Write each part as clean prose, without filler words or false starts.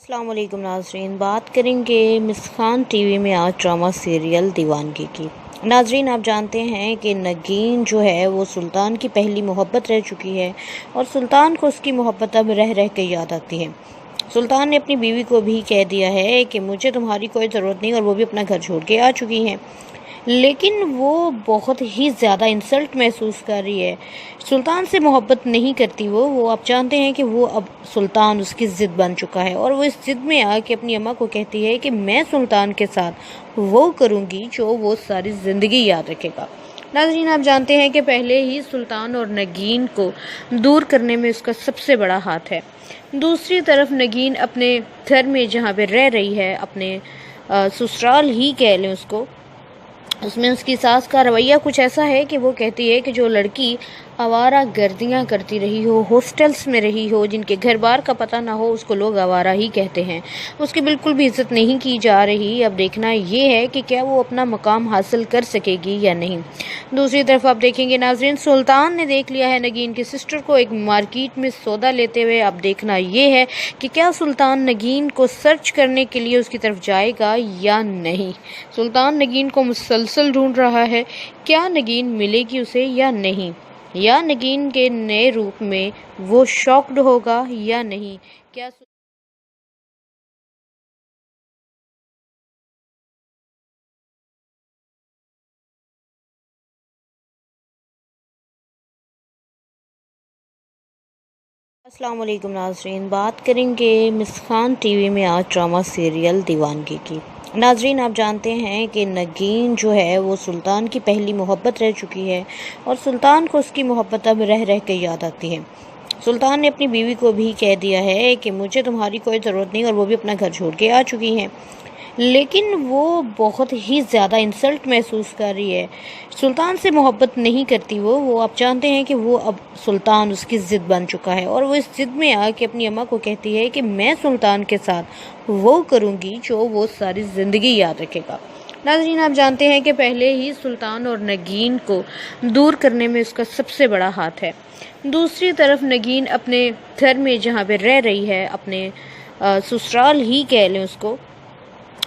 السلام علیکم ناظرین، بات کریں گے مسخان ٹی وی میں آج ڈرامہ سیریل دیوانگی کی۔ ناظرین، آپ جانتے ہیں کہ نگین جو ہے وہ سلطان کی پہلی محبت رہ چکی ہے اور سلطان کو اس کی محبت اب رہ رہ کے یاد آتی ہے۔ سلطان نے اپنی بیوی کو بھی کہہ دیا ہے کہ مجھے تمہاری کوئی ضرورت نہیں، اور وہ بھی اپنا گھر چھوڑ کے آ چکی ہیں، لیکن وہ بہت ہی زیادہ انسلٹ محسوس کر رہی ہے۔ سلطان سے محبت نہیں کرتی وہ آپ جانتے ہیں کہ وہ اب سلطان اس کی ضد بن چکا ہے، اور وہ اس ضد میں آ کے اپنی اماں کو کہتی ہے کہ میں سلطان کے ساتھ وہ کروں گی جو وہ ساری زندگی یاد رکھے گا۔ ناظرین، آپ جانتے ہیں کہ پہلے ہی سلطان اور نگین کو دور کرنے میں اس کا سب سے بڑا ہاتھ ہے۔ دوسری طرف نگین اپنے گھر میں جہاں پہ رہ رہی ہے، اپنے سسرال ہی کہہ لیں اس کو، اس میں اس کی ساس کا رویہ کچھ ایسا ہے کہ وہ کہتی ہے کہ جو لڑکی آوارہ گردیاں کرتی رہی ہو، ہاسٹلس میں رہی ہو، جن کے گھر بار کا پتہ نہ ہو، اس کو لوگ آوارہ ہی کہتے ہیں۔ اس کی بالکل بھی عزت نہیں کی جا رہی۔ اب دیکھنا یہ ہے کہ کیا وہ اپنا مقام حاصل کر سکے گی یا نہیں۔ دوسری طرف آپ دیکھیں گے ناظرین، سلطان نے دیکھ لیا ہے نگین کی سسٹر کو ایک مارکیٹ میں سودا لیتے ہوئے۔ اب دیکھنا یہ ہے کہ کیا سلطان نگین کو سرچ کرنے کے لیے اس کی طرف جائے گا یا نہیں۔ سلطان نگین کو مسلسل ڈھونڈ رہا ہے، کیا نگین ملے گی اسے یا نہیں، یا نگین کے نئے روپ میں وہ شاکڈ ہوگا یا نہیں۔ کیا السلام علیکم ناظرین، بات کریں گے مسخان ٹی وی میں آج ڈرامہ سیریل دیوانگی کی۔ ناظرین، آپ جانتے ہیں کہ نگین جو ہے وہ سلطان کی پہلی محبت رہ چکی ہے اور سلطان کو اس کی محبت اب رہ رہ کے یاد آتی ہے۔ سلطان نے اپنی بیوی کو بھی کہہ دیا ہے کہ مجھے تمہاری کوئی ضرورت نہیں، اور وہ بھی اپنا گھر چھوڑ کے آ چکی ہیں، لیکن وہ بہت ہی زیادہ انسلٹ محسوس کر رہی ہے۔ سلطان سے محبت نہیں کرتی وہ آپ جانتے ہیں کہ وہ اب سلطان اس کی ضد بن چکا ہے، اور وہ اس ضد میں آ کے اپنی اماں کو کہتی ہے کہ میں سلطان کے ساتھ وہ کروں گی جو وہ ساری زندگی یاد رکھے گا۔ ناظرین، آپ جانتے ہیں کہ پہلے ہی سلطان اور نگین کو دور کرنے میں اس کا سب سے بڑا ہاتھ ہے۔ دوسری طرف نگین اپنے گھر میں جہاں پہ رہ رہی ہے، اپنے سسرال ہی کہہ لیں اس کو،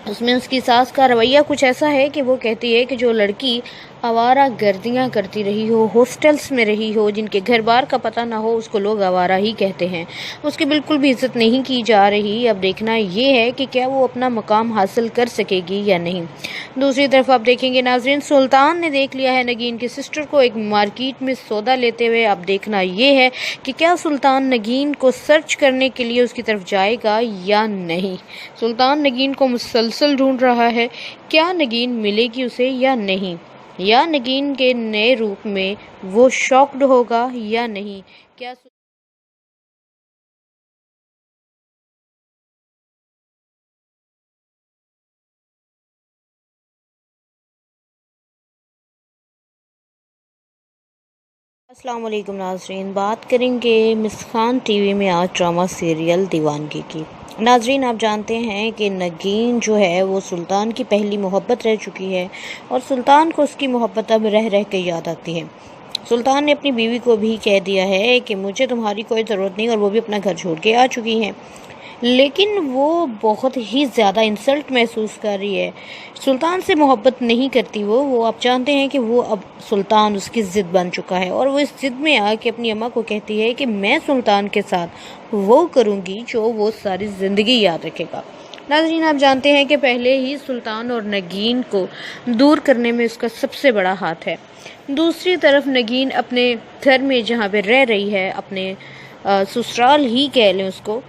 اس میں اس کی ساس کا رویہ کچھ ایسا ہے کہ وہ کہتی ہے کہ جو لڑکی آوارہ گردیاں کرتی رہی ہو، ہاسٹلس میں رہی ہو، جن کے گھر بار کا پتہ نہ ہو، اس کو لوگ آوارہ ہی کہتے ہیں، اس کی بالکل بھی عزت نہیں کی جا رہی۔ اب دیکھنا یہ ہے کہ کیا وہ اپنا مقام حاصل کر سکے گی یا نہیں۔ دوسری طرف آپ دیکھیں گے ناظرین، سلطان نے دیکھ لیا ہے نگین کی سسٹر کو ایک مارکیٹ میں سودا لیتے ہوئے۔ اب دیکھنا یہ ہے کہ کیا سلطان نگین کو سرچ کرنے کے لیے اس کی طرف جائے گا یا نہیں۔ سلطان نگین کو مسلسل ڈھونڈ رہا ہے، کیا نگین ملے گی اسے یا نہیں، یا نگین کے نئے روپ میں وہ شاکڈ ہوگا یا نہیں۔ کیا السلام علیکم ناظرین، بات کریں گے مسخان ٹی وی میں آج ڈرامہ سیریل دیوانگی کی۔ ناظرین، آپ جانتے ہیں کہ نگین جو ہے وہ سلطان کی پہلی محبت رہ چکی ہے اور سلطان کو اس کی محبت اب رہ رہ کے یاد آتی ہے۔ سلطان نے اپنی بیوی کو بھی کہہ دیا ہے کہ مجھے تمہاری کوئی ضرورت نہیں، اور وہ بھی اپنا گھر چھوڑ کے آ چکی ہیں، لیکن وہ بہت ہی زیادہ انسلٹ محسوس کر رہی ہے۔ سلطان سے محبت نہیں کرتی وہ آپ جانتے ہیں کہ وہ اب سلطان اس کی ضد بن چکا ہے، اور وہ اس ضد میں آ کے اپنی اماں کو کہتی ہے کہ میں سلطان کے ساتھ وہ کروں گی جو وہ ساری زندگی یاد رکھے گا۔ ناظرین، آپ جانتے ہیں کہ پہلے ہی سلطان اور نگین کو دور کرنے میں اس کا سب سے بڑا ہاتھ ہے۔ دوسری طرف نگین اپنے گھر میں جہاں پہ رہ رہی ہے، اپنے سسرال ہی کہہ لیں اس کو،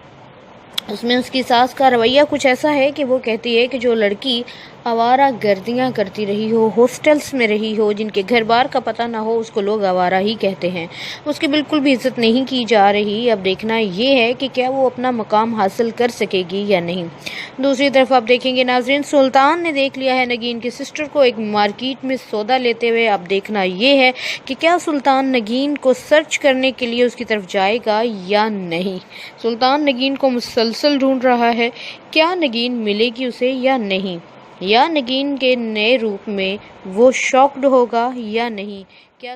اس میں اس کی ساس کا رویہ کچھ ایسا ہے کہ وہ کہتی ہے کہ جو لڑکی آوارہ گردیاں کرتی رہی ہو، ہاسٹلس میں رہی ہو، جن کے گھر بار کا پتہ نہ ہو، اس کو لوگ آوارہ ہی کہتے ہیں، اس کی بالکل بھی عزت نہیں کی جا رہی۔ اب دیکھنا یہ ہے کہ کیا وہ اپنا مقام حاصل کر سکے گی یا نہیں۔ دوسری طرف آپ دیکھیں گے ناظرین، سلطان نے دیکھ لیا ہے نگین کی سسٹر کو ایک مارکیٹ میں سودا لیتے ہوئے۔ اب دیکھنا یہ ہے کہ کیا سلطان نگین کو سرچ کرنے کے لیے اس کی طرف جائے گا یا نہیں۔ سلطان نگین کو مسلسل ڈھونڈ رہا ہے، کیا نگین ملے گی اسے یا نہیں، یا نگین کے نئے روپ میں وہ شاکڈ ہوگا یا نہیں۔ کیا